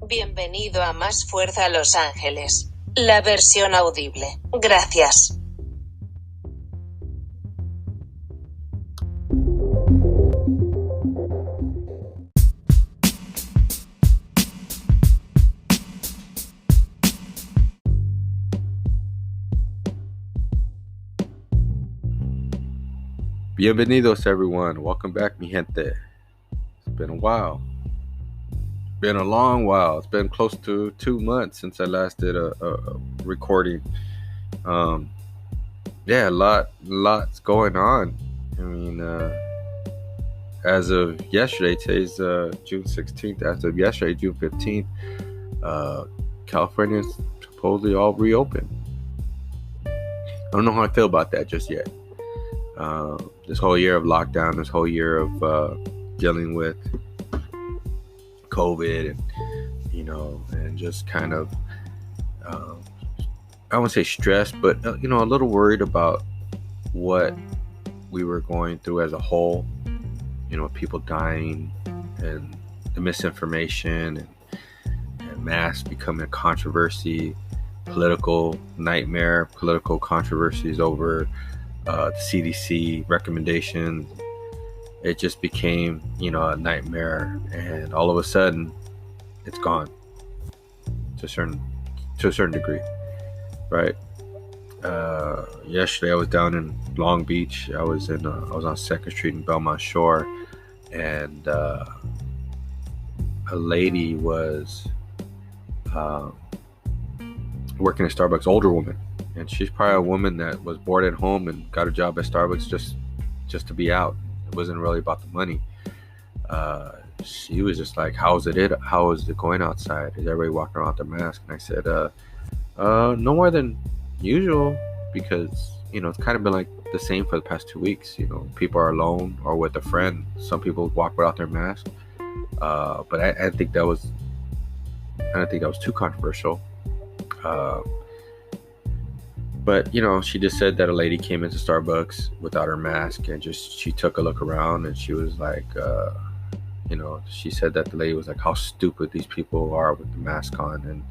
Bienvenido a Más Fuerza Los Ángeles. La versión audible. Gracias. Bienvenidos everyone. Welcome back, mi gente. It's been a while. Been a long while. It's been close to 2 months since I last did a recording. Lots going on. I mean, as of yesterday, today's June 16th. As of yesterday, June 15th, California's supposedly all reopened. I don't know how I feel about that just yet. This whole year of lockdown, this whole year of dealing with COVID and just kind of, I won't say stressed, but, a little worried about what we were going through as a whole, people dying and the misinformation and masks becoming a controversy, political nightmare, political controversies over the CDC recommendations. It just became, a nightmare, and all of a sudden, it's gone to a certain degree, right? Yesterday, I was down in Long Beach. I was on 2nd Street in Belmont Shore, and a lady was working at Starbucks, older woman. And she's probably a woman that was bored at home and got a job at Starbucks just to be out. It wasn't really about the money. She was just like, how is it going outside? Is everybody walking around with their mask? And I said, no more than usual, because, it's kind of been like the same for the past 2 weeks. People are alone or with a friend. Some people walk without their mask. But I didn't think that was too controversial. But, she just said that a lady came into Starbucks without her mask, and she took a look around, and she was like, she said that the lady was like, how stupid these people are with the mask on.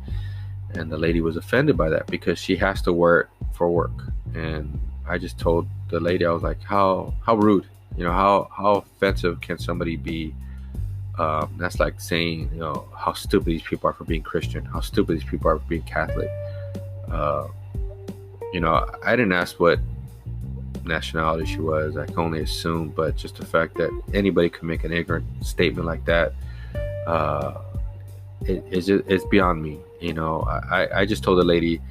And the lady was offended by that because she has to wear it for work. And I just told the lady, I was like, how rude, how offensive can somebody be? That's like saying, how stupid these people are for being Christian, how stupid these people are for being Catholic. I didn't ask what nationality she was. I can only assume, but just the fact that anybody could make an ignorant statement like that, it's beyond me. I just told the lady,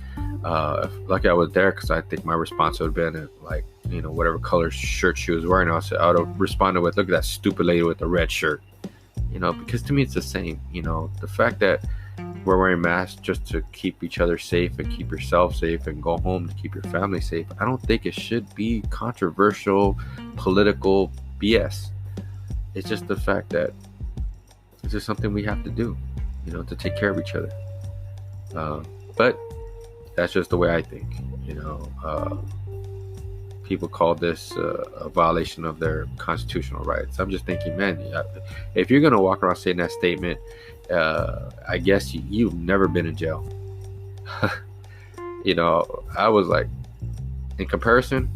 lucky I was there, because I think my response would have been like, whatever color shirt she was wearing, I would have responded with, look at that stupid lady with the red shirt. Because to me it's the same. The fact that we're wearing masks just to keep each other safe and keep yourself safe and go home to keep your family safe, I don't think it should be controversial political BS. It's just the fact that it's just something we have to do, to take care of each other. But that's just the way I think. People call this a violation of their constitutional rights. I'm just thinking, man, if you're going to walk around saying that statement, I guess you've never been in jail. I was like, in comparison,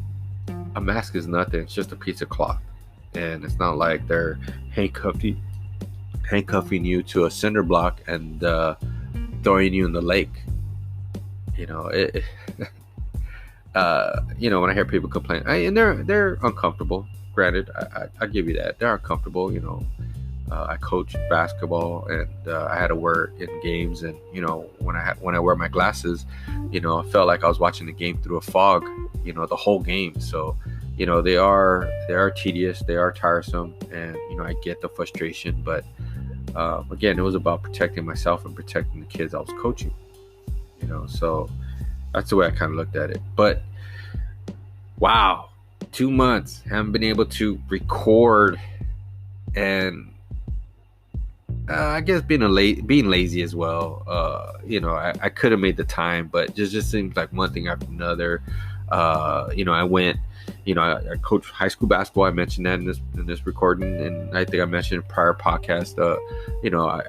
a mask is nothing. It's just a piece of cloth. And it's not like they're handcuffing you to a cinder block and throwing you in the lake. When I hear people complain, and they're uncomfortable. Granted, I give you that. They're uncomfortable. I coach basketball, and I had to wear it in games. And when I wear my glasses, I felt like I was watching the game through a fog. The whole game. So, they are tedious. They are tiresome, and I get the frustration. But again, it was about protecting myself and protecting the kids I was coaching. So that's the way I kind of looked at it. But wow, 2 months, haven't been able to record, and I guess being lazy as well. I could have made the time, but just seems like one thing after another. I went, I coached high school basketball. I mentioned that in this recording, and I think I mentioned in a prior podcast.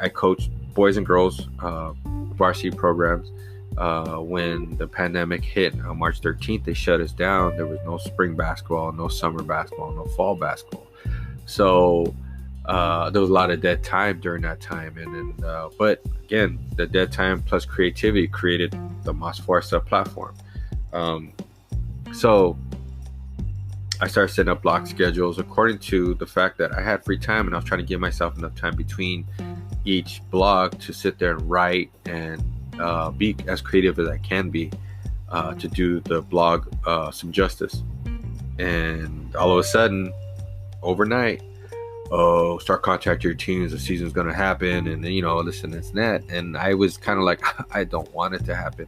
I coached boys and girls varsity programs. When the pandemic hit on March 13th, they shut us down. There was no spring basketball, no summer basketball, no fall basketball. So there was a lot of dead time during that time. And then, but again, the dead time plus creativity created the Mas Fuerza platform. So I started setting up block schedules according to the fact that I had free time, and I was trying to give myself enough time between each blog to sit there and write and be as creative as I can be to do the blog some justice. And all of a sudden, overnight, start contacting your teams, the season's going to happen, and then, this and this and that. And I was kind of like, I don't want it to happen.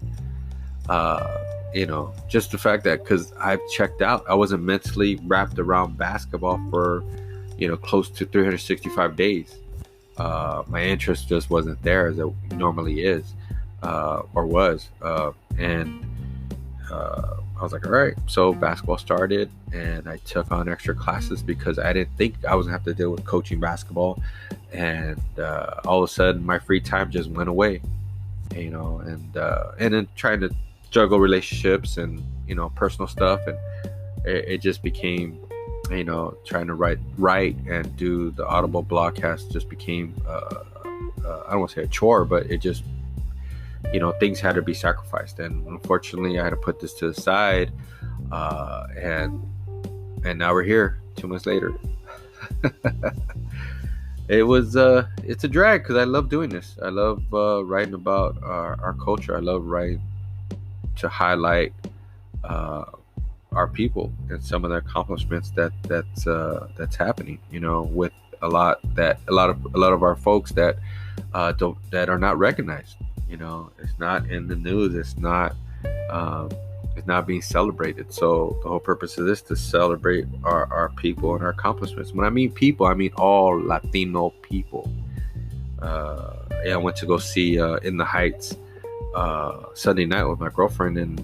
Just the fact that, because I've checked out, I wasn't mentally wrapped around basketball for, close to 365 days. My interest just wasn't there as it normally is, or was. And I was like, all right. So basketball started, and I took on extra classes because I didn't think I was gonna have to deal with coaching basketball. And all of a sudden, my free time just went away. And then trying to juggle relationships and personal stuff, and it just became, trying to write and do the audible blogcast just became I don't want to say a chore, but it just, things had to be sacrificed. And unfortunately, I had to put this to the side, and now we're here 2 months later. It's a drag because I love doing this. I love writing about our culture. I love writing to highlight our people and some of the accomplishments that's happening. With a lot of our folks that are not recognized. It's not in the news. It's not being celebrated. So the whole purpose of this is to celebrate our people and our accomplishments. When I mean people, I mean all Latino people. I went to go see In the Heights Sunday night with my girlfriend, and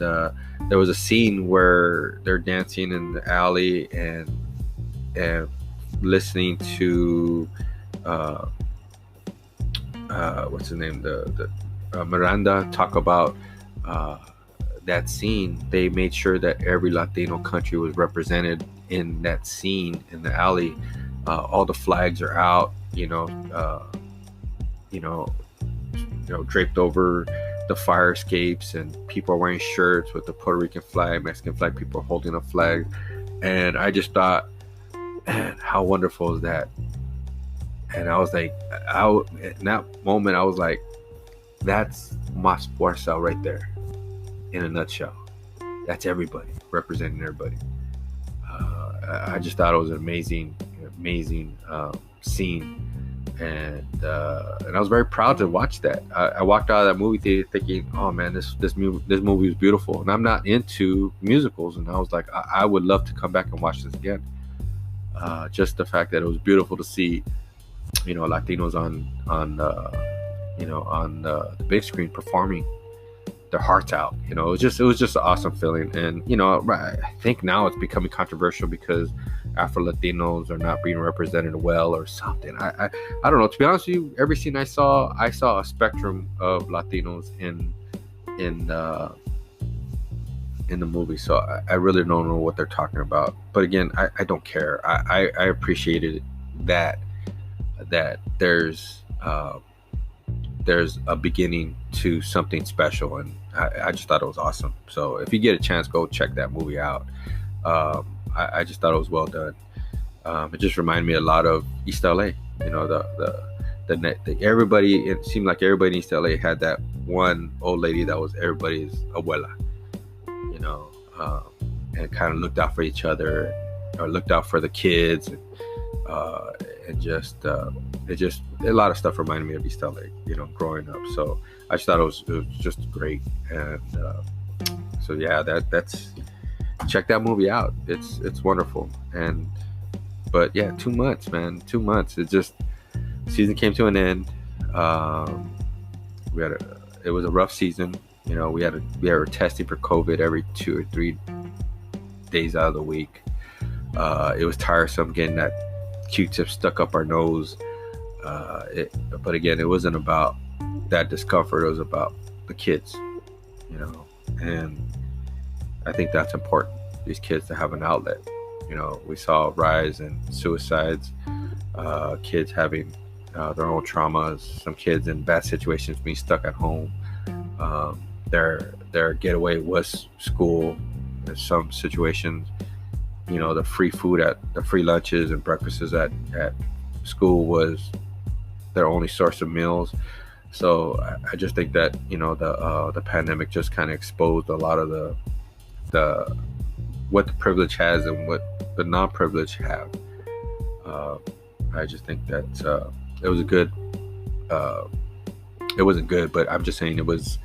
there was a scene where they're dancing in the alley and listening to what's his name, the Miranda talk about that scene. They made sure that every Latino country was represented in that scene in the alley. All the flags are out, draped over the fire escapes, and people are wearing shirts with the Puerto Rican flag, Mexican flag, people are holding a flag. And I just thought, man, how wonderful is that? And I was like, in that moment, I was like, that's Mas Fuerza right there, in a nutshell. That's everybody, representing everybody. I just thought it was an amazing scene. And I was very proud to watch that. I walked out of that movie theater thinking, oh man, this movie was beautiful. And I'm not into musicals, and I was like, I would love to come back and watch this again. Just the fact that it was beautiful to see, Latinos on the big screen performing their hearts out. It was just an awesome feeling. And I think now it's becoming controversial because Afro-Latinos are not being represented well or something. I don't know. To be honest with you, every scene I saw a spectrum of Latinos in the movie. So I really don't know what they're talking about. But again, I don't care. I appreciated that there's a beginning to something special, and I just thought it was awesome. So if you get a chance, go check that movie out. I just thought it was well done. It just reminded me a lot of East LA. Everybody. It seemed like everybody in East LA had that one old lady that was everybody's abuela. And kind of looked out for each other, or looked out for the kids, and just a lot of stuff reminded me of East LA. Growing up. So I just thought it was just great. And so yeah, that's. Check that movie out. It's wonderful. But yeah, 2 months, man. 2 months. It just, season came to an end. It was a rough season. We were testing for COVID every 2 or 3 days out of the week. It was tiresome getting that Q-tip stuck up our nose. But again, it wasn't about that discomfort. It was about the kids, and I think that's important. These kids to have an outlet. We saw a rise in suicides, kids having their own traumas, some kids in bad situations being stuck at home. Their getaway was school. In some situations, the free food the free lunches and breakfasts at school was their only source of meals. So I just think that the pandemic just kind of exposed a lot of the what the privilege has and what the non-privilege have. I just think that it was a good. It wasn't good, but I'm just saying it was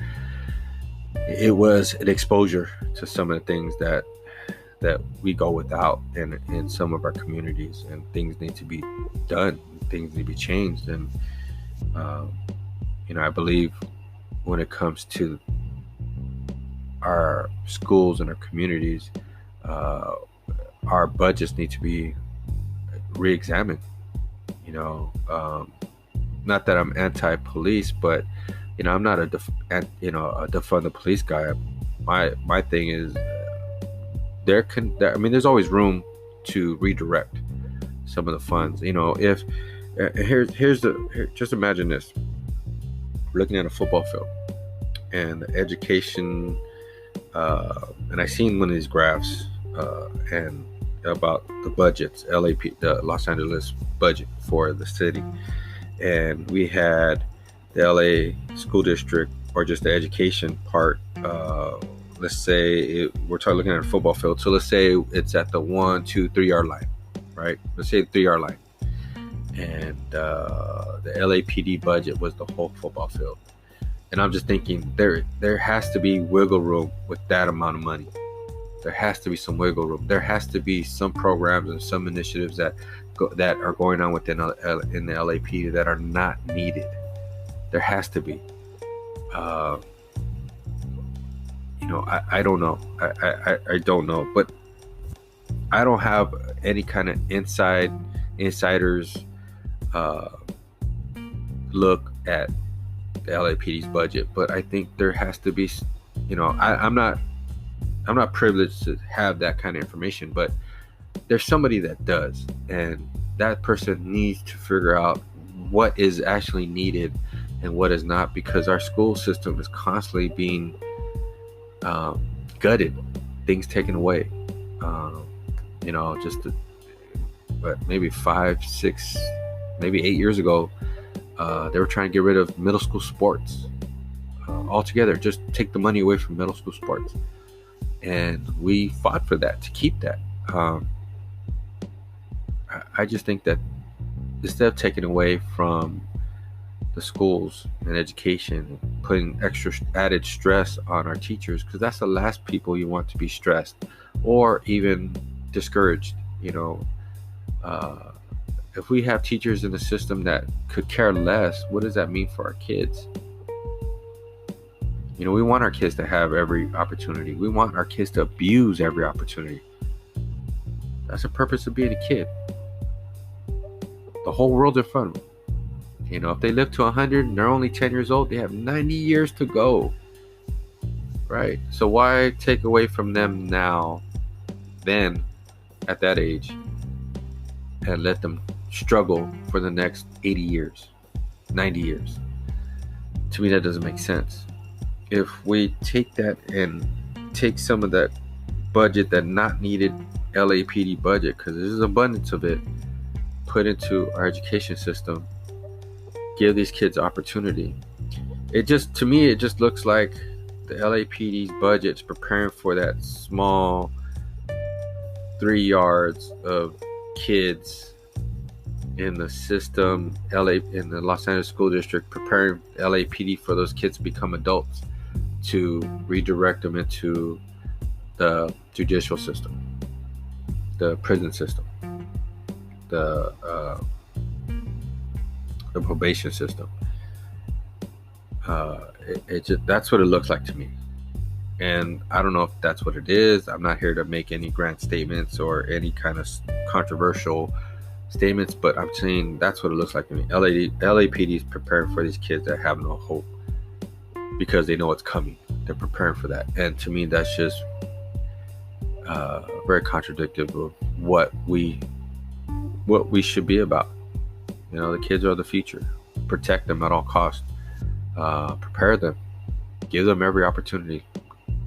an exposure to some of the things that we go without in some of our communities, and things need to be done, things need to be changed. And I believe when it comes to our schools and our communities, our budgets need to be re-examined. Not that I'm anti-police, but I'm not a defund the police guy. My thing is there's always room to redirect some of the funds. If just imagine this: we're looking at a football field and the education, and I seen one of these graphs and about the budgets, the Los Angeles budget for the city, and we had the LA school district, or just the education part. Let's say we're looking at a football field. So let's say it's at the 1, 2, 3 yard line, right? Let's say the 3 yard line, and the LAPD budget was the whole football field. And I'm just thinking there has to be wiggle room with that amount of money. There has to be some wiggle room. There has to be some programs and some initiatives that are going on in the LAPD that are not needed. There has to be. I don't know. I don't know, but I don't have any kind of insiders look at the LAPD's budget. But I think there has to be. I'm not privileged to have that kind of information, but there's somebody that does, and that person needs to figure out what is actually needed and what is not, because our school system is constantly being gutted, things taken away. But maybe 5, 6, maybe 8 years ago, they were trying to get rid of middle school sports altogether. Just take the money away from middle school sports, and we fought for that, to keep that. I just think that instead of taking away from the schools and education, and putting extra added stress on our teachers, because that's the last people you want to be stressed or even discouraged. If we have teachers in the system that could care less, what does that mean for our kids? We want our kids to have every opportunity. We want our kids to abuse every opportunity. That's the purpose of being a kid. The whole world's in front of them. If they live to 100 and they're only 10 years old, they have 90 years to go. Right? So why take away from them now, then, at that age, and let them struggle for the next 80 years, 90 years? To me, that doesn't make sense. If we take that and take some of that budget, that not needed LAPD budget, because there's abundance of it, put into our education system, give these kids opportunity. To me, it just looks like the LAPD's budget's preparing for that small 3 yards of kids in the system, in the Los Angeles School District, preparing LAPD for those kids to become adults, to redirect them into the judicial system, the prison system, the probation system. That's what it looks like to me. And I don't know if that's what it is. I'm not here to make any grand statements or any kind of controversial statements, but I'm saying that's what it looks like to me. LAPD is preparing for these kids that have no hope because they know what's coming. They're preparing for that, and to me, that's just very contradictory of what we should be about. The kids are the future. Protect them at all costs. Prepare them. Give them every opportunity.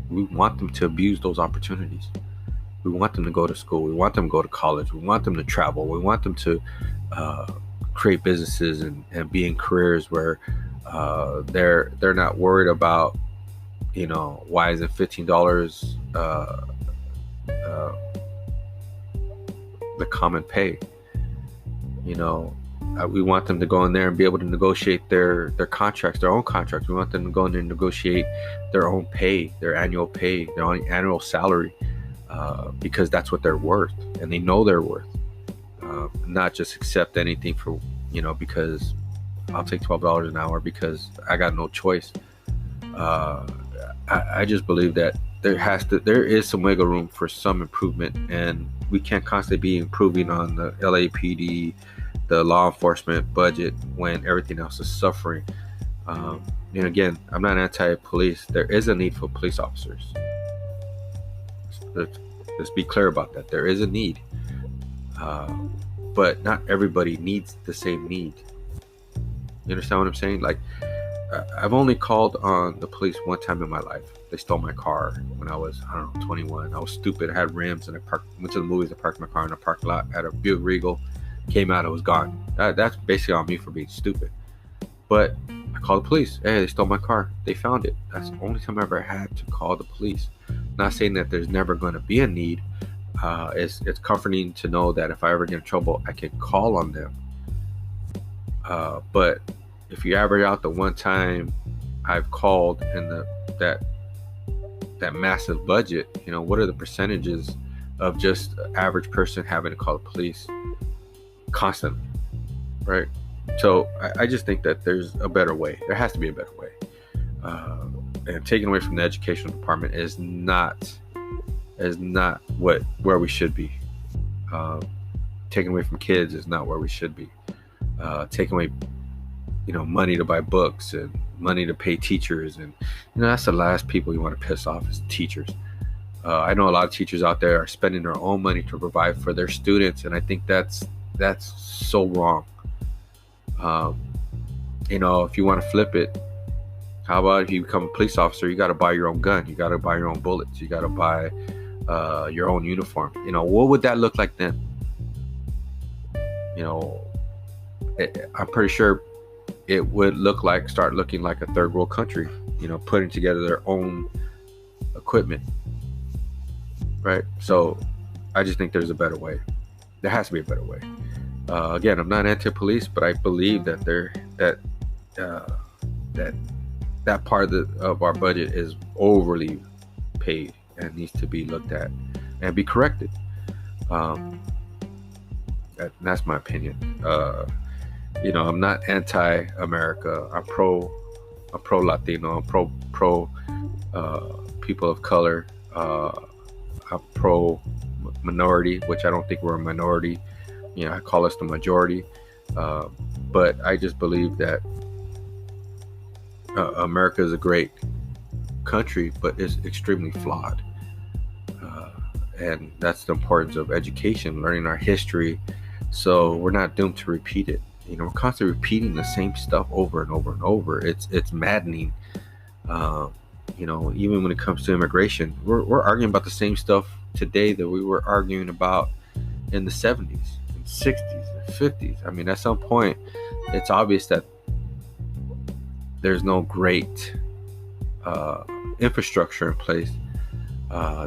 We want them to abuse those opportunities. We want them to go to school. We want them to go to college. We want them to travel. We want them to create businesses and be in careers where they're not worried about, why is it $15 the common pay. We want them to go in there and be able to negotiate their contracts, their own contracts. We want them to go in there and negotiate their own pay, their annual pay, their own annual salary, because that's what they're worth, and they know their worth. Not just accept anything for, because I'll take $12 an hour because I got no choice. I just believe that there is some wiggle room for some improvement, and we can't constantly be improving on the LAPD, the law enforcement budget when everything else is suffering. Again, I'm not anti-police. There is a need for police officers. Let's be clear about that. There is a need, but not everybody needs the same need. You understand what I'm saying? Like, I've only called on the police one time in my life. They stole my car when I was, 21. I was stupid. I had rims, and went to the movies. I parked my car in a parking lot at a Buick Regal. Came out, it was gone. That's basically on me for being stupid. But I called the police. Hey, they stole my car. They found it. That's the only time I ever had to call the police. Not saying that there's never going to be a need. It's comforting to know that if I ever get in trouble, I can call on them. But if you average out the one time I've called and that massive budget, what are the percentages of just an average person having to call the police constantly, right? So I just think that there's a better way. There has to be a better way. And taking away from the educational department is not where we should be. Taking away from kids is not where we should be. Taking away, money to buy books and money to pay teachers, and that's the last people you want to piss off is teachers. I know a lot of teachers out there are spending their own money to provide for their students, and I think that's so wrong. If you want to flip it, how about if you become a police officer, you got to buy your own gun, you got to buy your own bullets, you got to buy your own uniform. What would that look like then? I'm pretty sure it would start looking like a third world country, putting together their own equipment, right? So I just think there's a better way. There has to be a better way. Again, I'm not anti-police, but I believe that that part of our budget is overly paid and needs to be looked at and be corrected. That's my opinion. I'm not anti-America. I'm pro Latino. I'm pro people of color. I'm pro minority, which I don't think we're a minority. I call us the majority. But I just believe that America is a great country, but it's extremely flawed. And that's the importance of education, learning our history, so we're not doomed to repeat it. We're constantly repeating the same stuff over and over and over. It's maddening. Even when it comes to immigration, we're arguing about the same stuff today that we were arguing about in the 70s, and 60s, and 50s. I mean, at some point, it's obvious that there's no great infrastructure in place.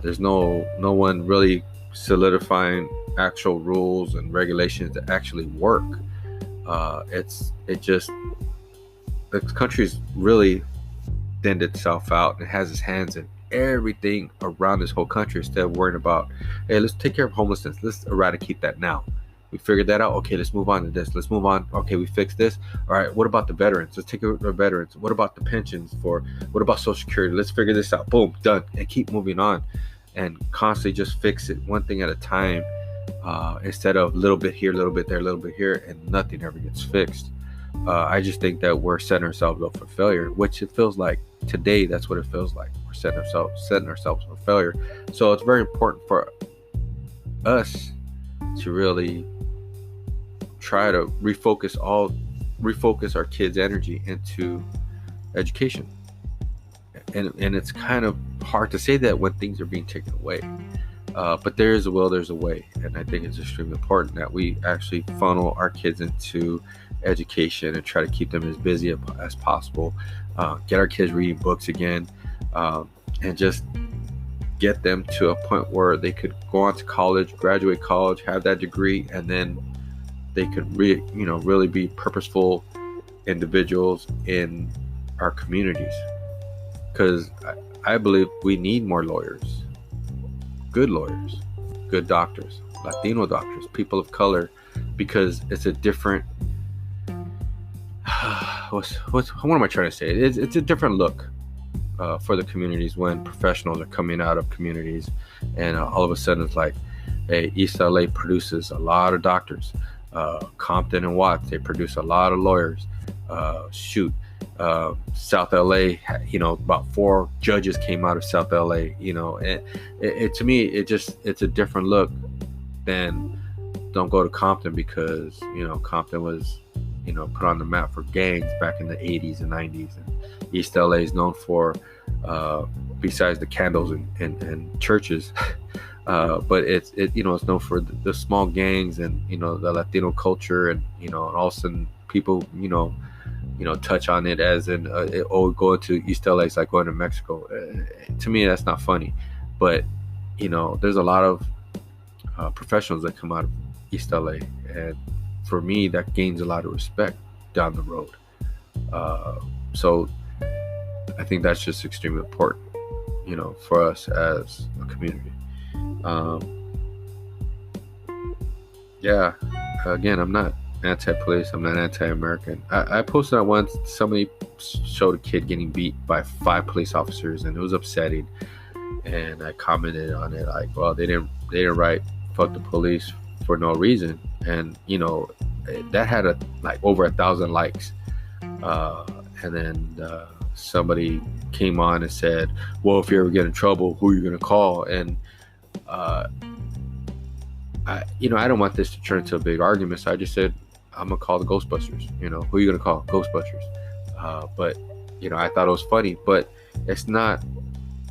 There's no one really solidifying actual rules and regulations that actually work. The country's really thinned itself out and has its hands in everything around this whole country instead of worrying about, hey, let's take care of homelessness. Let's eradicate that now. We figured that out. Okay, let's move on to this. Let's move on. Okay, we fixed this. All right, what about the veterans? Let's take care of the veterans. What about the pensions what about Social Security? Let's figure this out. Boom, done. And keep moving on and constantly just fix it one thing at a time. instead of a little bit here, a little bit there, a little bit here, and nothing ever gets fixed. I just think that we're setting ourselves up for failure, which it feels like today. That's what it feels like. We're setting ourselves up for failure. So it's very important for us to really try to refocus our kids' energy into education. And it's kind of hard to say that when things are being taken away. But there is a will, there's a way. And I think it's extremely important that we actually funnel our kids into education and try to keep them as busy as possible. Get our kids reading books again, and just get them to a point where they could go on to college, graduate college, have that degree, and then they could really be purposeful individuals in our communities. Because I believe we need more lawyers, good doctors, Latino doctors, people of color, because it's a different what am I trying to say? It's a different look for the communities when professionals are coming out of communities, and all of a sudden it's like, hey, East LA produces a lot of doctors. Compton and Watts, they produce a lot of lawyers. South LA, about 4 judges came out of South LA. To me, it's a different look than don't go to Compton, because Compton was put on the map for gangs back in the 80s and 90s, and East LA is known for besides the candles and churches. But it's known for the small gangs and the Latino culture, and and all of a sudden people touch on it as in going to East LA is like going to Mexico. To me, that's not funny, but there's a lot of professionals that come out of East LA, and for me that gains a lot of respect down the road. So I think that's just extremely important for us as a community. Again, I'm not anti-police, I'm not anti-American. I posted on once, somebody showed a kid getting beat by 5 police officers, and it was upsetting, and I commented on it like, well, they didn't write fuck the police for no reason, and that had over 1,000 likes, and then somebody came on and said, well, if you ever get in trouble, who are you going to call? And I don't want this to turn into a big argument, so I just said, I'm gonna call the Ghostbusters. Who are you gonna call? Ghostbusters. But I thought it was funny, but it's not.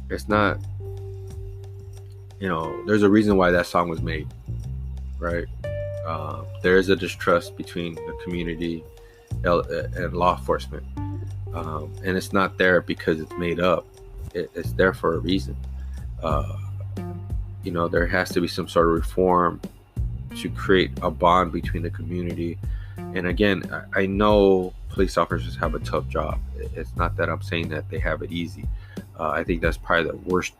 There's a reason why that song was made, right? There is a distrust between the community and law enforcement, and it's not there because it's made up. It's there for a reason. There has to be some sort of reform to create a bond between the community. And again, I know police officers have a tough job. It's not that I'm saying that they have it easy. I think that's probably the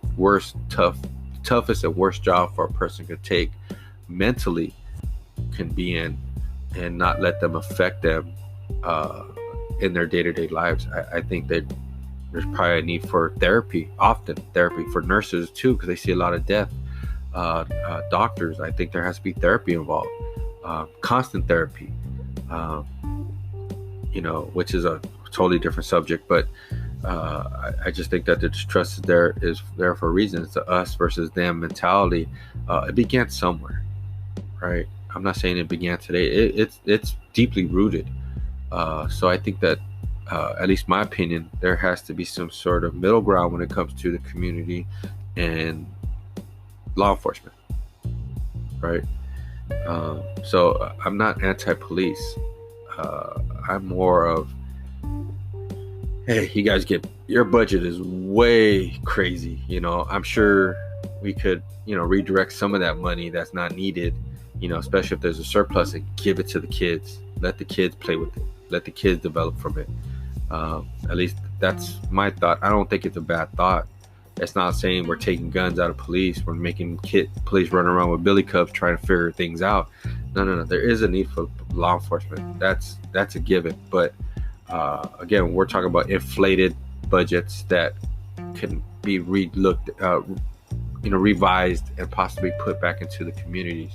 toughest and worst job for a person could take mentally, can be in, and not let them affect them in their day-to-day lives. I think that there's probably a need for therapy for nurses too, because they see a lot of death. Doctors, I think there has to be therapy involved, constant therapy, which is a totally different subject. But I just think that the distrust is there for a reason. It's a us versus them mentality. It began somewhere, right? I'm not saying it began today. It's deeply rooted. So I think that, at least my opinion, there has to be some sort of middle ground when it comes to the community and law enforcement, right? So I'm not anti-police. I'm more of, hey, you guys your budget is way crazy. I'm sure we could, redirect some of that money that's not needed, especially if there's a surplus, and give it to the kids. Let the kids play with it. Let the kids develop from it. At least that's my thought. I don't think it's a bad thought. It's not saying we're taking guns out of police. We're making police run around with billy clubs trying to figure things out. No. There is a need for law enforcement. That's a given. But again, we're talking about inflated budgets that can be revised and possibly put back into the communities.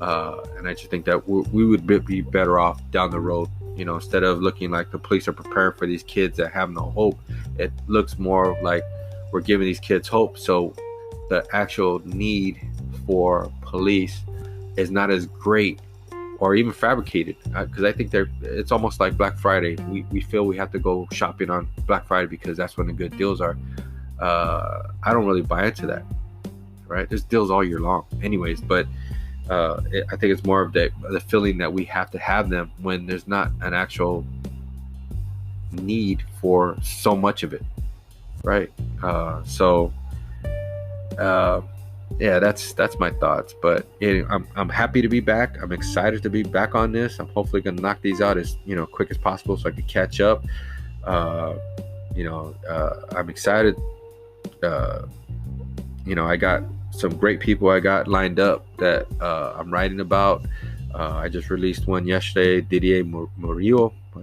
And I just think that we would be better off down the road. Instead of looking like the police are preparing for these kids that have no hope, it looks more like we're giving these kids hope. So the actual need for police is not as great or even fabricated, because I think it's almost like Black Friday. We feel we have to go shopping on Black Friday because that's when the good deals are. I don't really buy into that, right? There's deals all year long anyways, but I think it's more of the feeling that we have to have them when there's not an actual need for so much of it, right? Yeah, that's my thoughts. But I'm happy to be back. I'm excited to be back on this. I'm hopefully gonna knock these out as quick as possible so I can catch up. I'm excited. I got some great people I got lined up that I'm writing about. I just released one yesterday, Didier Murillo. I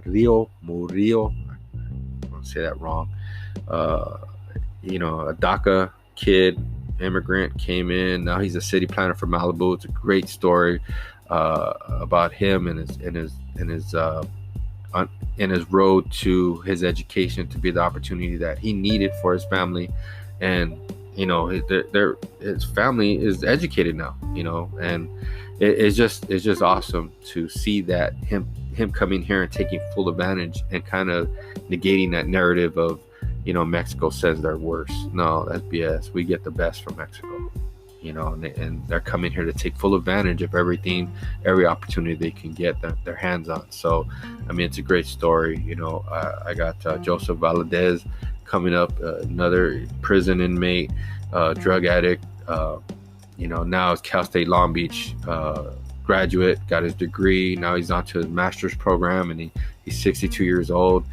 don't say that wrong. A DACA kid, immigrant, came in. Now he's a city planner for Malibu. It's a great story about him and his road to his education to be the opportunity that he needed for his family. And his family is educated now, and it's just awesome to see that him coming here and taking full advantage and kind of negating that narrative of Mexico says they're worse. No, that's BS. We get the best from Mexico, and they're coming here to take full advantage of every opportunity they can get their hands on. So I mean, it's a great story. I got Joseph Valadez coming up, another prison inmate, drug addict. Now it's Cal State Long Beach graduate, got his degree. Now he's on to his master's program, and he's 62 years old.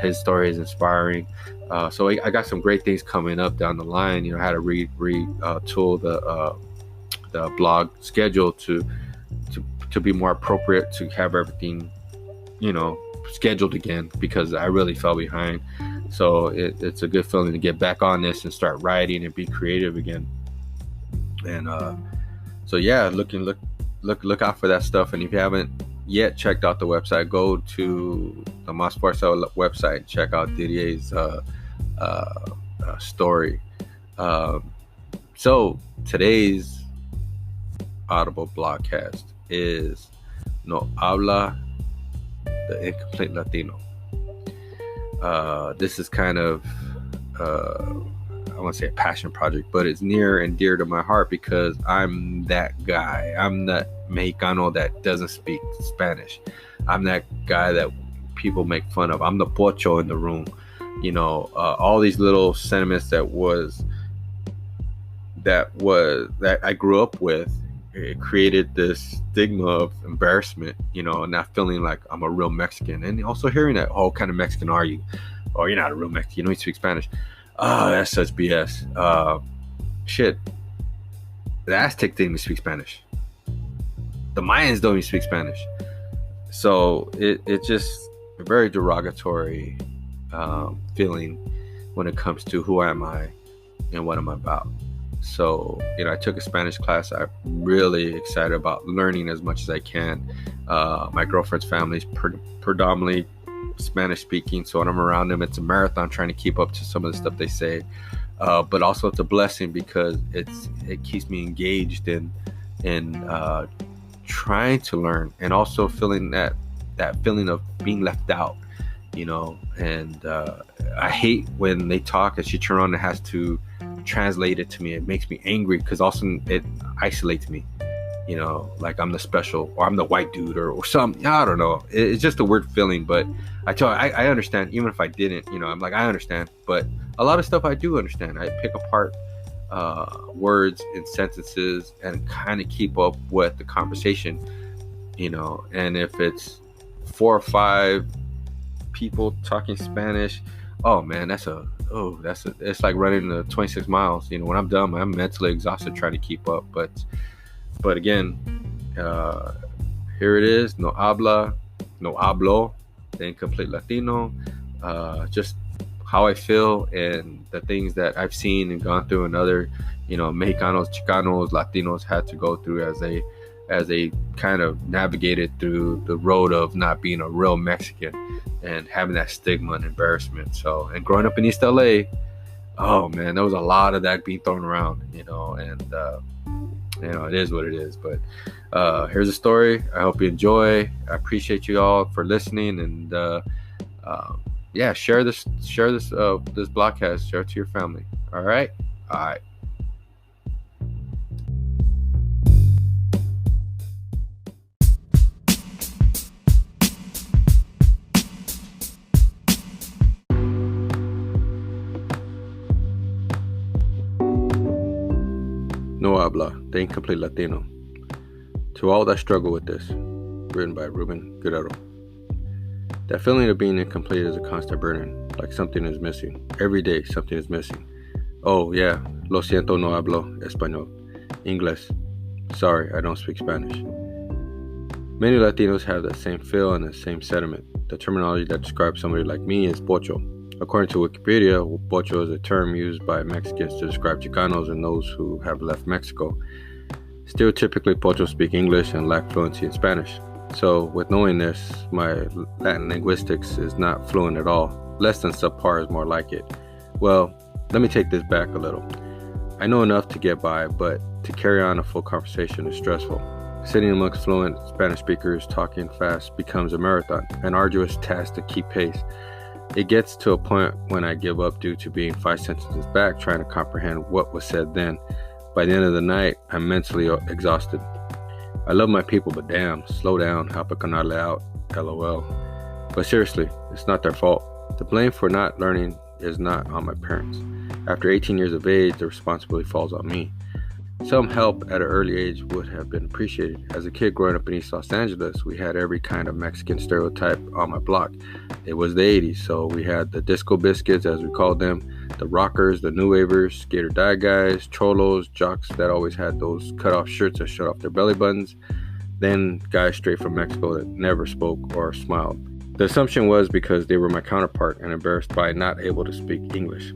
His story is inspiring. So I got some great things coming up down the line. I had to retool the blog schedule to be more appropriate, to have everything scheduled again, because I really fell behind. So it's a good feeling to get back on this and start writing and be creative again. And so yeah, look out for that stuff. And if you haven't yet checked out the website, go to the Mas Fuerza website and check out Didier's story. So today's audible blogcast is No Habla, the Incomplete Latino. This is kind of I want to say a passion project, but it's near and dear to my heart because I'm that guy. I'm that Mexicano that doesn't speak Spanish. I'm that guy that people make fun of. I'm the Pocho in the room. All these little sentiments that I grew up with. It created this stigma of embarrassment, not feeling like I'm a real Mexican. And also hearing that, oh, what kind of Mexican are you? Oh, you're not a real Mexican. You don't speak Spanish. Oh, that's such BS. Shit. The Aztec didn't even speak Spanish. The Mayans don't even speak Spanish. So it's just a very derogatory feeling when it comes to who am I and what am I about. So, I took a Spanish class. I'm really excited about learning as much as I can. My girlfriend's family is predominantly Spanish speaking. So when I'm around them, it's a marathon trying to keep up to some of the stuff they say. But also it's a blessing because it keeps me engaged in trying to learn, and also feeling that feeling of being left out, and I hate when they talk and she turns on and has to translate it to me. It makes me angry because also it isolates me, like I'm the special, or I'm the white dude or something. I don't know. It's just a weird feeling, but I understand. Even if I didn't, I'm like, I understand, but a lot of stuff I do understand. I pick apart words and sentences and kind of keep up with the conversation, and if it's 4 or 5 people talking Spanish, oh man, it's like running the 26 miles. When I'm done, I'm mentally exhausted trying to keep up. But again, here it is. No hablo, the Incomplete Latino. Just how I feel and the things that I've seen and gone through, and other, Mexicanos, Chicanos, Latinos had to go through as they as they kind of navigated through the road of not being a real Mexican and having that stigma and embarrassment. So, and growing up in East LA, oh man, there was a lot of that being thrown around, and it is what it is. But here's a story. I hope you enjoy. I appreciate you all for listening, and share this blogcast, share it to your family. All right. No habla, the incomplete Latino. To all that struggle with this, written by Ruben Guerrero. That feeling of being incomplete is a constant burden, like something is missing. Every day, something is missing. Oh yeah, lo siento, no hablo español. English. Sorry, I don't speak Spanish. Many Latinos have that same feel and the same sentiment. The terminology that describes somebody like me is Pocho. According to Wikipedia, Pocho is a term used by Mexicans to describe Chicanos and those who have left Mexico. Stereotypically, Pochos speak English and lack fluency in Spanish. So, with knowing this, my Latin linguistics is not fluent at all. Less than subpar is more like it. Well, let me take this back a little. I know enough to get by, but to carry on a full conversation is stressful. Sitting amongst fluent Spanish speakers talking fast becomes a marathon, an arduous task to keep pace. It gets to a point when I give up due to being 5 sentences back trying to comprehend what was said then. By the end of the night, I'm mentally exhausted. I love my people, but damn, slow down, help a canarle out, LOL. But seriously, it's not their fault. The blame for not learning is not on my parents. After 18 years of age, the responsibility falls on me. Some help at an early age would have been appreciated. As a kid growing up in East Los Angeles, we had every kind of Mexican stereotype on my block. It was the 80s, so we had the disco biscuits, as we called them, the rockers, the new wavers, skater die guys, cholos, jocks that always had those cut-off shirts that showed off their belly buttons, then guys straight from Mexico that never spoke or smiled. The assumption was because they were my counterpart and embarrassed by not able to speak English.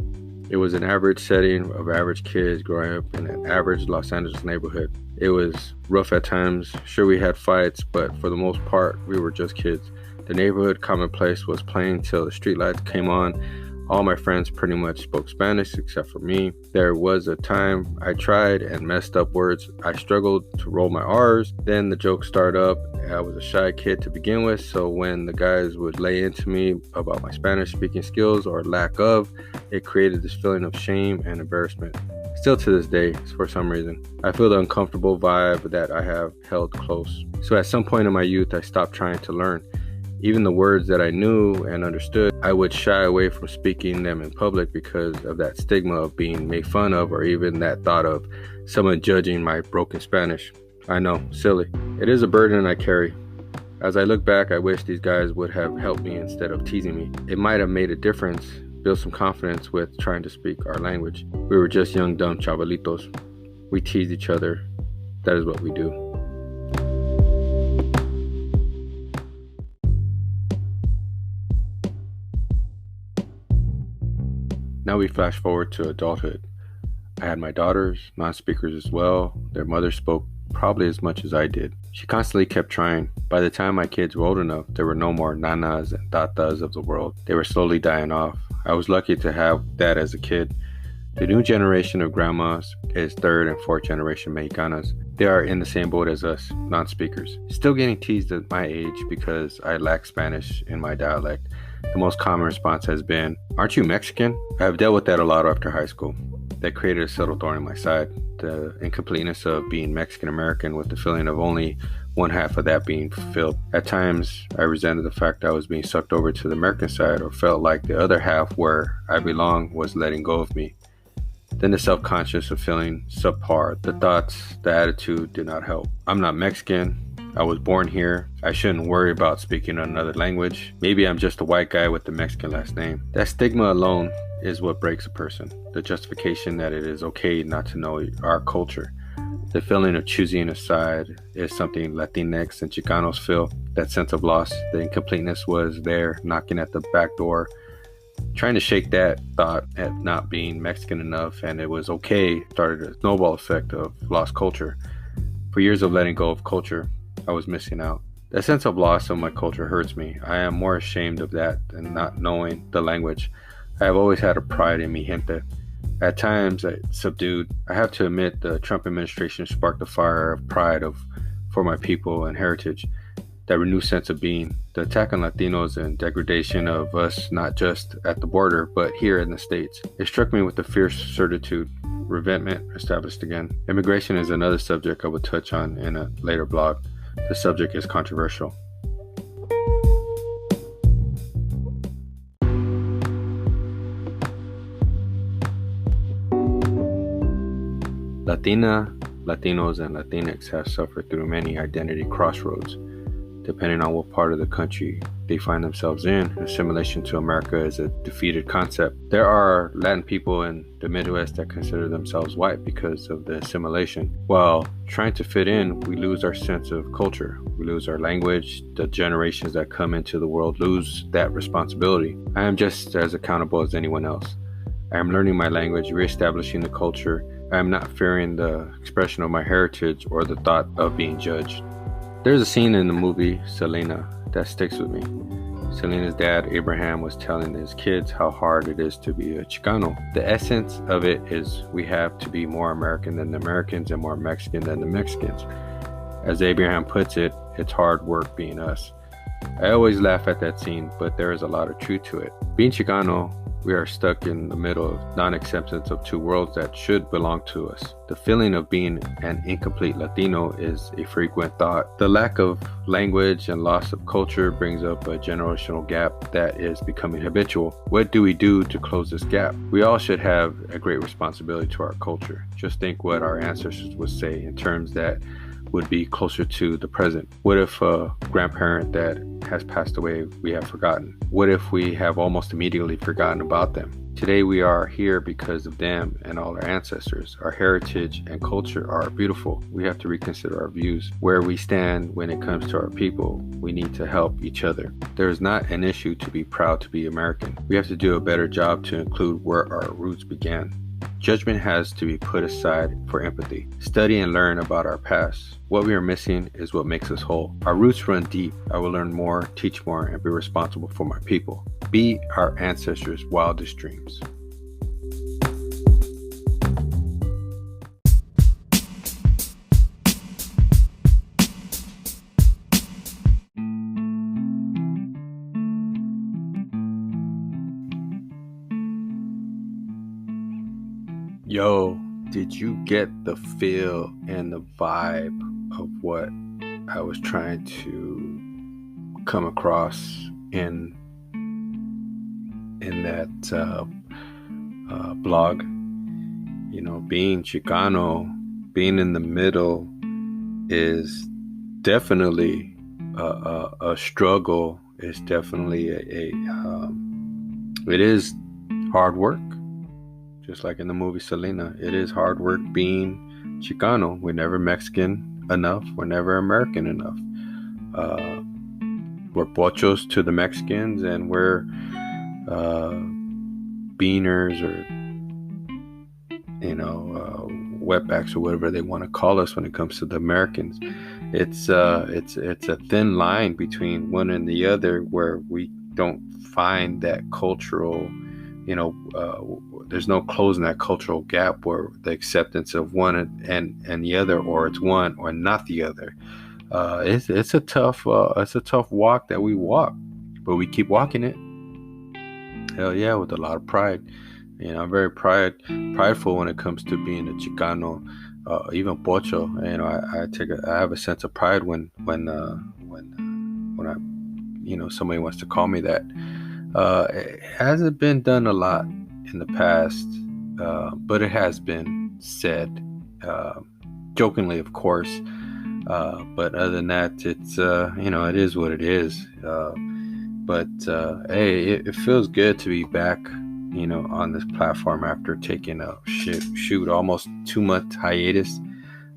It was an average setting of average kids growing up in an average Los Angeles neighborhood. It was rough at times. Sure, we had fights, but for the most part, we were just kids. The neighborhood commonplace was playing till the streetlights came on. All my friends pretty much spoke Spanish except for me. There was a time I tried and messed up words. I struggled to roll my R's. Then the jokes started up. I was a shy kid to begin with, so when the guys would lay into me about my Spanish speaking skills or lack of, it created this feeling of shame and embarrassment. Still to this day, for some reason, I feel the uncomfortable vibe that I have held close. So at some point in my youth, I stopped trying to learn. Even the words that I knew and understood, I would shy away from speaking them in public because of that stigma of being made fun of, or even that thought of someone judging my broken Spanish. I know, silly. It is a burden I carry. As I look back, I wish these guys would have helped me instead of teasing me. It might have made a difference, build some confidence with trying to speak our language. We were just young, dumb chavalitos. We teased each other. That is what we do. Now we flash forward to adulthood. I had my daughters, non-speakers as well. Their mother spoke probably as much as I did. She constantly kept trying. By the time my kids were old enough, there were no more nanas and tatas of the world. They were slowly dying off. I was lucky to have that as a kid. The new generation of grandmas is third and fourth generation Mexicanas. They are in the same boat as us, non-speakers. Still getting teased at my age because I lack Spanish in my dialect. The most common response has been, "Aren't you Mexican?" I have dealt with that a lot after high school. That created a subtle thorn in my side. The incompleteness of being Mexican American with the feeling of only one half of that being fulfilled. At times, I resented the fact that I was being sucked over to the American side, or felt like the other half where I belong was letting go of me. Then the self-conscious of feeling subpar. The thoughts, the attitude did not help. I'm not Mexican. I was born here. I shouldn't worry about speaking another language. Maybe I'm just a white guy with a Mexican last name. That stigma alone is what breaks a person. The justification that it is okay not to know our culture. The feeling of choosing a side is something Latinx and Chicanos feel. That sense of loss, the incompleteness was there, knocking at the back door. Trying to shake that thought at not being Mexican enough and it was okay started a snowball effect of lost culture. For years of letting go of culture, I was missing out. The sense of loss of my culture hurts me. I am more ashamed of that than not knowing the language. I have always had a pride in mi gente. At times, subdued. I have to admit the Trump administration sparked a fire of pride for my people and heritage, that renewed sense of being. The attack on Latinos and degradation of us, not just at the border, but here in the States. It struck me with a fierce certitude. Resentment established again. Immigration is another subject I will touch on in a later blog. The subject is controversial. Latinos, and Latinx have suffered through many identity crossroads. Depending on what part of the country they find themselves in, assimilation to America is a defeated concept. There are Latin people in the Midwest that consider themselves white because of the assimilation. While trying to fit in, we lose our sense of culture. We lose our language. The generations that come into the world lose that responsibility. I am just as accountable as anyone else. I am learning my language, reestablishing the culture. I am not fearing the expression of my heritage or the thought of being judged. There's a scene in the movie Selena that sticks with me. Selena's dad, Abraham, was telling his kids how hard it is to be a Chicano. The essence of it is we have to be more American than the Americans and more Mexican than the Mexicans. As Abraham puts it, it's hard work being us. I always laugh at that scene, but there is a lot of truth to it. Being Chicano, we are stuck in the middle of non-acceptance of two worlds that should belong to us. The feeling of being an incomplete Latino is a frequent thought. The lack of language and loss of culture brings up a generational gap that is becoming habitual. What do we do to close this gap? We all should have a great responsibility to our culture. Just think what our ancestors would say in terms that would be closer to the present. What if a grandparent that has passed away we have forgotten? What if we have almost immediately forgotten about them? Today we are here because of them and all our ancestors. Our heritage and culture are beautiful. We have to reconsider our views. Where we stand when it comes to our people, we need to help each other. There is not an issue to be proud to be American. We have to do a better job to include where our roots began. Judgment has to be put aside for empathy. Study and learn about our past. What we are missing is what makes us whole. Our roots run deep. I will learn more, teach more, and be responsible for my people. Be our ancestors' wildest dreams. Yo, did you get the feel and the vibe of what I was trying to come across in that blog? You know, being Chicano, being in the middle is definitely a struggle. It's definitely it is hard work. Just like in the movie Selena, it is hard work being Chicano. We're never Mexican enough. We're never American enough. We're Pochos to the Mexicans, and we're beaners or wetbacks or whatever they want to call us when it comes to the Americans. It's a thin line between one and the other, where we don't find that cultural. There's no closing that cultural gap where the acceptance of one and the other, or it's one or not the other. It's a tough walk that we walk, but we keep walking it. Hell yeah, with a lot of pride. I'm very prideful when it comes to being a Chicano, even Pocho. I have a sense of pride when I somebody wants to call me that. It hasn't been done a lot in the past, but it has been said, jokingly, of course. But other than that, it's it is what it is. But hey, it feels good to be back, on this platform after taking a almost 2 month hiatus.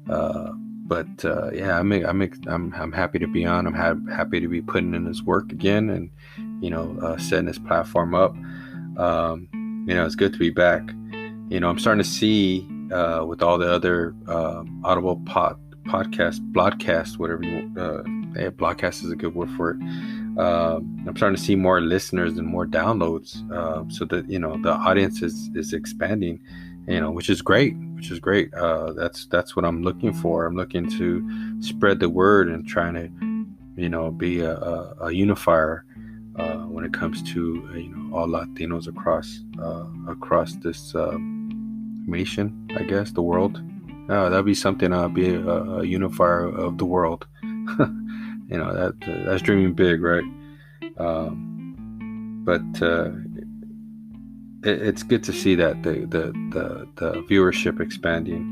But yeah, I'm happy to be on. I'm happy to be putting in this work again, and setting this platform up. It's good to be back. I'm starting to see with all the other audible blogcast, whatever you blogcast is a good word for it. I'm starting to see more listeners and more downloads, so that the audience is expanding, which is great. That's what I'm looking for. I'm looking to spread the word and trying to be a unifier when it comes to all Latinos across this nation, I guess, the world. That'd be something. Be a unifier of the world. That's dreaming big, right? But it's good to see that the viewership expanding.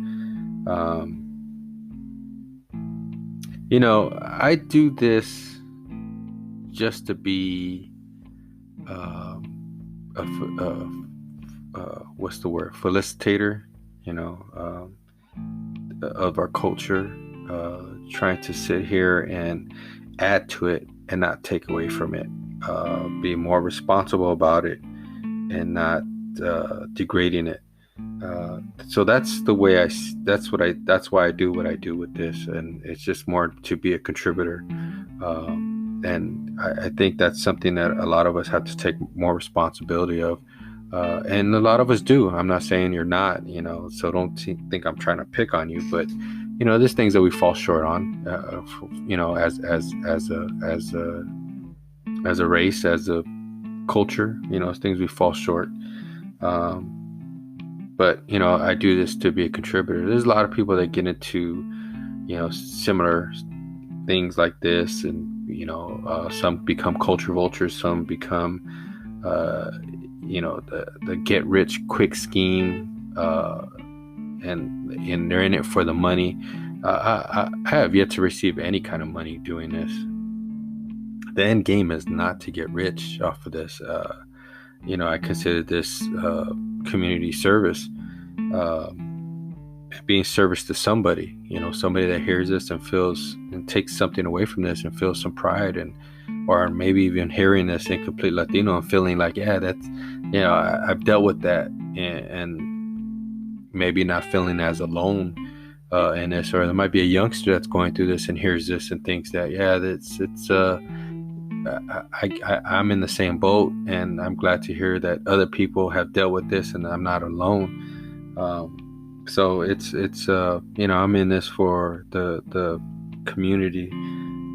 I do this just to be what's the word? Felicitator, of our culture, trying to sit here and add to it and not take away from it, be more responsible about it and not degrading it. So that's the way that's why I do what I do with this, and it's just more to be a contributor. And I think that's something that a lot of us have to take more responsibility of. And a lot of us do. I'm not saying you're not, so don't think I'm trying to pick on you, but there's things that we fall short on, as a race, as a culture, things we fall short. But I do this to be a contributor. There's a lot of people that get into, similar things like this, and some become culture vultures, some become the get rich quick scheme, and they're in it for the money. I have yet to receive any kind of money doing this. The end game is not to get rich off of this. I consider this community service, being service to somebody, somebody that hears this and feels and takes something away from this and feels some pride, or maybe even hearing this Incomplete Latino and feeling like, yeah, that's, I've dealt with that, and maybe not feeling as alone in this. Or there might be a youngster that's going through this and hears this and thinks that, yeah, I'm in the same boat, and I'm glad to hear that other people have dealt with this and I'm not alone. So it's I'm in this for the community,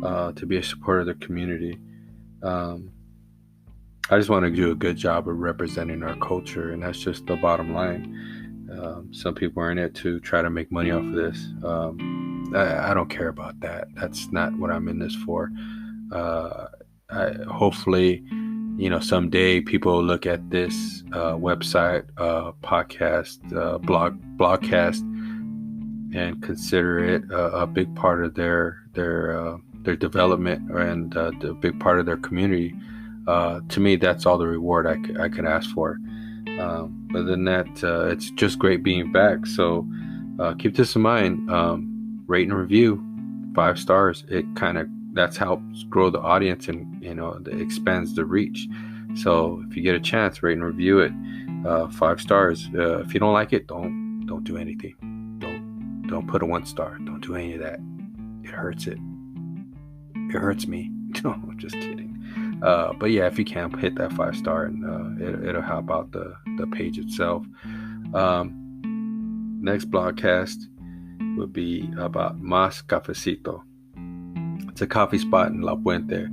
to be a supporter of the community. I just want to do a good job of representing our culture, and that's just the bottom line. Some people are in it to try to make money off of this. I don't care about that. That's not what I'm in this for. Hopefully, someday people will look at this website, podcast, blogcast, and consider it a big part of their development and a big part of their community. To me, that's all the reward I could ask for. Other than that, it's just great being back. So keep this in mind. Rate and review, 5 stars. That's helps grow the audience, and it expands the reach. So if you get a chance, rate and review it, 5 stars. If you don't like it, don't do anything. Don't put a 1 star. Don't do any of that. It hurts it. It hurts me. No, just kidding. But yeah, if you can, hit that 5 star, and it'll help out the page itself. Next blogcast would be about Mas Cafecito. It's a coffee spot in La Puente.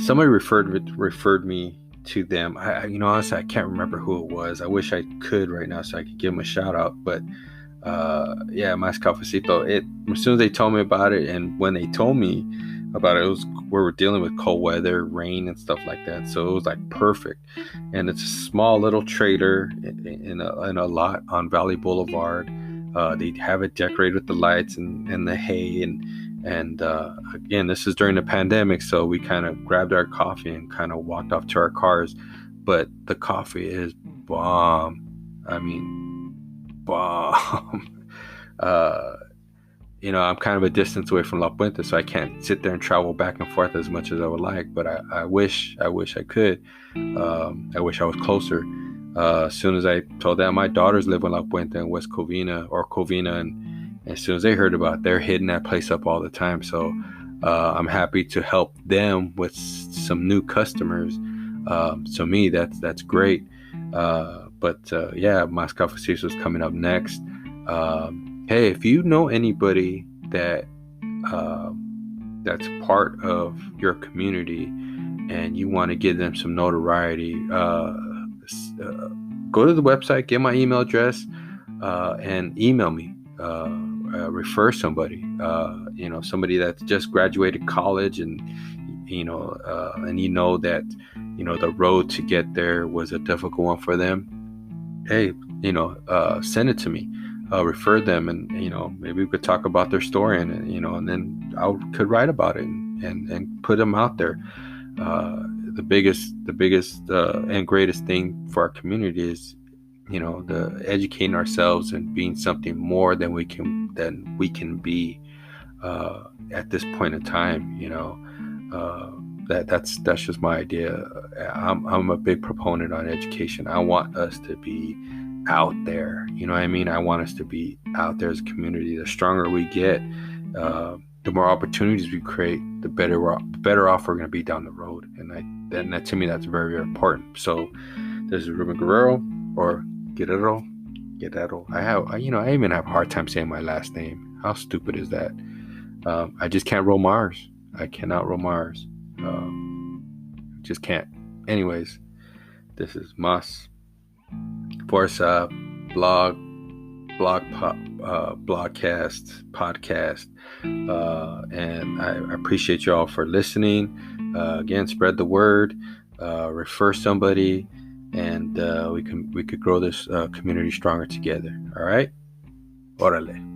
Somebody referred me to them. Honestly, I can't remember who it was. I wish I could right now so I could give them a shout out. But yeah, Mas Cafecito. As soon as they told me about it, and when they told me about it, we were dealing with cold weather, rain, and stuff like that. So it was like perfect. And it's a small little trader in a lot on Valley Boulevard. They have it decorated with the lights and the hay, and again, this is during the pandemic, so we kind of grabbed our coffee and kind of walked off to our cars. But the coffee is bomb. I mean, bomb. I'm kind of a distance away from La Puente, so I can't sit there and travel back and forth as much as I would like. But I wish I could. I wish I was closer. As soon as I told them, my daughters live in La Puente in West Covina, As soon as they heard about it, they're hitting that place up all the time. So I'm happy to help them with some new customers. So me, that's great. But yeah, Mas Cafecitos is coming up next. Hey, if you know anybody that that's part of your community and you want to give them some notoriety, go to the website, get my email address, and email me. Refer somebody, somebody that's just graduated college, and and that the road to get there was a difficult one for them. Hey, send it to me. Refer them, and maybe we could talk about their story, and then I could write about it and put them out there. The biggest and greatest thing for our community is the educating ourselves and being something more than we can be at this point in time. That's just my idea. I'm a big proponent on education. I want us to be out there. You know what I mean? I want us to be out there as a community. The stronger we get, the more opportunities we create, the better off we're going to be down the road. And that to me, that's very, very important. So this is Ruben Guerrero, or Guerrero. I even have a hard time saying my last name. How stupid is that? I just can't roll Mars. I cannot roll Mars. Just can't. Anyways, this is Mas Forza blogcast podcast, and I appreciate y'all for listening. Again, spread the word, refer somebody, and we could grow this community stronger together. All right, órale.